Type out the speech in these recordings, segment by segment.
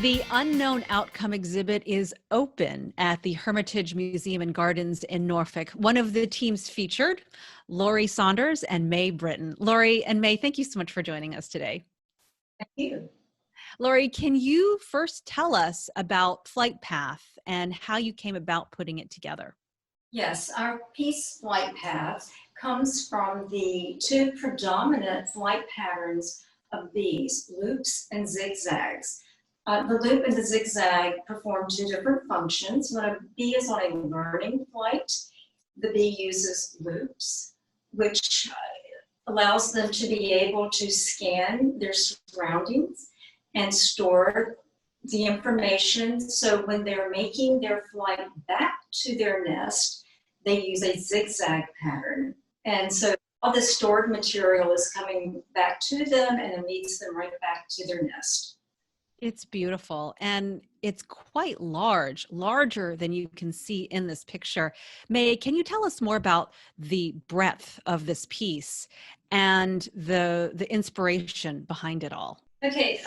The Unknown Outcome exhibit is open at the Hermitage Museum and Gardens in Norfolk. One of the teams featured, Lori Saunders and May Britton. Lori and May, thank you so much for joining us today. Thank you. Lori, can you first tell us about Flight Path and how you came about putting it together? Yes, our piece Flight Path comes from the two predominant flight patterns of bees, loops and zigzags. The loop and the zigzag perform two different functions. When a bee is on a learning flight, the bee uses loops, which allows them to be able to scan their surroundings and store the information. So when they're making their flight back to their nest, they use a zigzag pattern. And so all the stored material is coming back to them and it leads them right back to their nest. It's beautiful, and it's quite large, larger than you can see in this picture. May, can you tell us more about the breadth of this piece and the inspiration behind it all? Okay,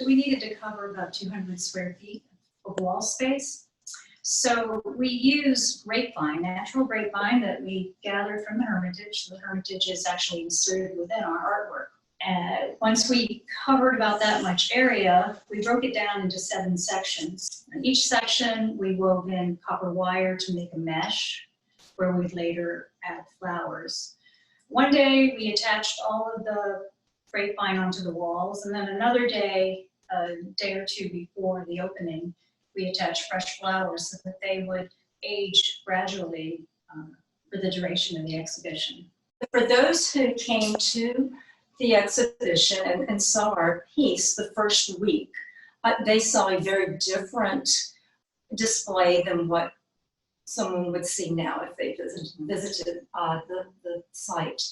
we needed to cover about 200 square feet of wall space. So we use grapevine, natural grapevine that we gathered from the Hermitage. The Hermitage is actually inserted within our artwork. And once we covered about that much area, we broke it down into 7 sections. In each section, we wove in copper wire to make a mesh, where we'd later add flowers. One day, we attached all of the grapevine onto the walls, and then another day, a day or two before the opening, we attached fresh flowers so that they would age gradually for the duration of the exhibition. For those who came to the exhibition and saw our piece the first week, they saw a very different display than what someone would see now if they visited the site.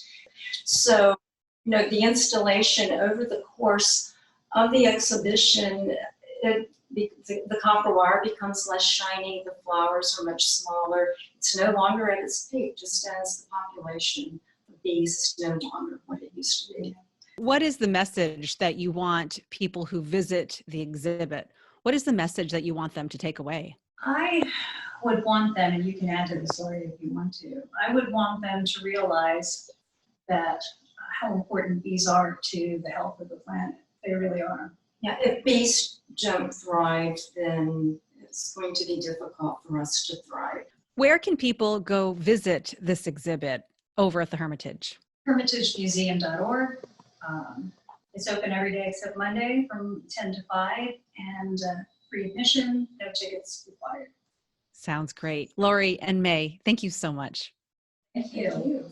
So, the installation over the course of the exhibition, the copper wire becomes less shiny, the flowers are much smaller. It's no longer at its peak, just as the population of bees is no longer what it used to be. What is the message that you want people who visit the exhibit? What is the message that you want them to take away? I would want them, and you can add to the story if you want to, I would want them to realize that how important bees are to the health of the planet. They really are. Yeah, if bees don't thrive, then it's going to be difficult for us to thrive. Where can people go visit this exhibit over at the Hermitage? HermitageMuseum.org. It's open every day except Monday from 10 to 5, and free admission, no tickets required. Sounds great. Lori and May, thank you so much. Thank you.